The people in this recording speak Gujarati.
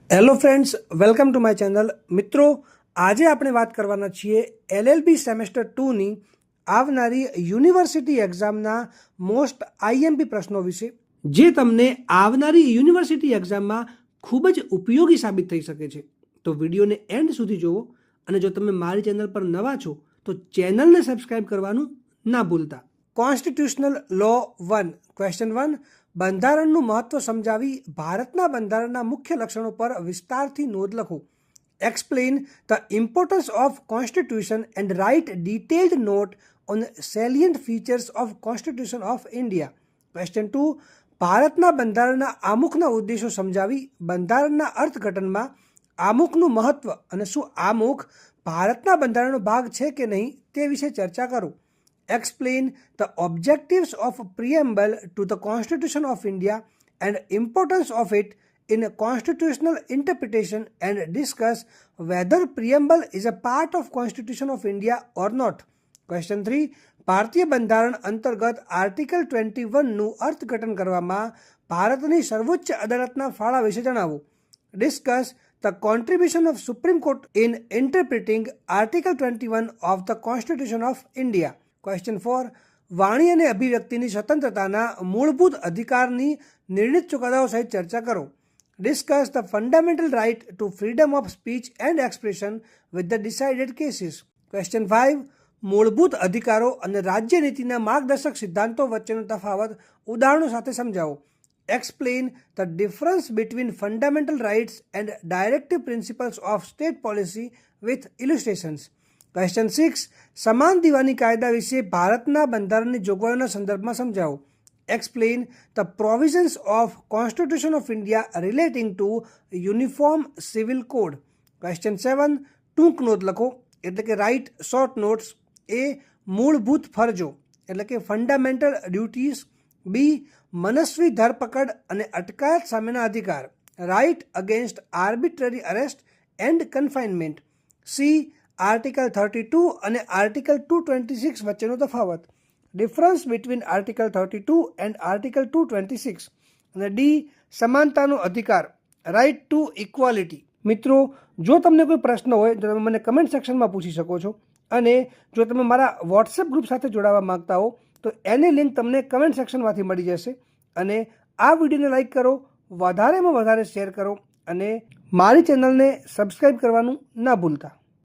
Hello friends, welcome to my channel. મિત્રો, આજે આપણે વાત કરવાના છીએ LLB સેમેસ્ટર 2ની આવનારી યુનિવર્સિટી એક્ઝામના મોસ્ટ IMP પ્રશ્નો વિશે, જે તમને આવનારી યુનિવર્સિટી એક્ઝામમાં ખૂબ જ ઉપયોગી સાબિત થઈ શકે છે. તો વિડીયોને એન્ડ સુધી જુઓ, અને જો તમે મારી ચેનલ પર નવા છો તો ચેનલને સબસ્ક્રાઇબ કરવાનું ના ભૂલતા. કોન્સ્ટિટ્યુશનલ લો 1 ક્વેશ્ચન 1. બંધારણનું મહત્વ સમજાવી ભારતના બંધારણના મુખ્ય લક્ષણો પર વિસ્તારથી નોંધ લખો. Explain the importance of constitution and write detailed note on salient features of constitution of India. Question 2. ભારતના બંધારણના આમુખના ઉદ્દેશો સમજાવી બંધારણના અર્થઘટનમાં આમુખનું મહત્વ અને શું આમુખ ભારતના બંધારણનો ભાગ છે કે નહીં તે વિશે ચર્ચા કરો. Explain the objectives of preamble to the Constitution of India and importance of it in constitutional interpretation, and discuss whether preamble is a part of Constitution of India or not. Question 3. ભારતીય બંધારણ અંતર્ગત આર્ટિકલ 21નું અર્થઘટન કરવામાં ભારતની સર્વોચ્ચ અદાલતના ફાળા વિશે જણાવો. Discuss the contribution of Supreme Court in interpreting Article 21 of the Constitution of India. Question 4. વાણી અને અભિવ્યક્તિની સ્વતંત્રતાના મૂળભૂત અધિકારની નિર્ણિત ચુકાદાઓ સહિત ચર્ચા કરો. Discuss the fundamental right to freedom of speech and expression with the decided cases. Question 5. મૂળભૂત અધિકારો અને રાજ્યનીતિના માર્ગદર્શક સિદ્ધાંતો વચ્ચેનો તફાવત ઉદાહરણો સાથે સમજાવો. Explain the difference between fundamental rights and directive principles of state policy with illustrations. Question 6. સમાન દીવાની કાયદા વિશે ભારતના બંધારણની જોગવાઈઓના સંદર્ભમાં સમજાવો. Explain the provisions of constitution of India relating two uniform civil code. Question 7. ટૂંક નોંધ લખો, એટલે કે રાઇટ શોર્ટ નોટ્સ. એ. મૂળભૂત ફરજો, એટલે કે ફંડામેન્ટલ ડ્યુટીઝ. બી. મનસ્વી ધરપકડ અને અટકાયત સામેના અધિકાર, right against arbitrary arrest and confinement. C. Article 32 અને આર્ટિકલ 226 વચ્ચેનો તફાવત, difference between article 32 and article 226. અને ડી. સમાનતાનો અધિકાર, રાઇટ ટુ ઇક્વાલિટી. મિત્રો, જો તમને કોઈ પ્રશ્ન હોય તો તમે મને કમેન્ટ સેક્શનમાં પૂછી શકો છો, અને જો તમે મારા વોટ્સએપ ગ્રુપ સાથે જોડાવા માંગતા હો તો એની લિંક તમને કમેન્ટ સેક્શનમાંથી મળી જશે. અને આ વિડીયોને લાઇક કરો, વધારેમાં વધારે શેર કરો, અને મારી ચેનલને સબસ્ક્રાઈબ કરવાનું ના ભૂલતા.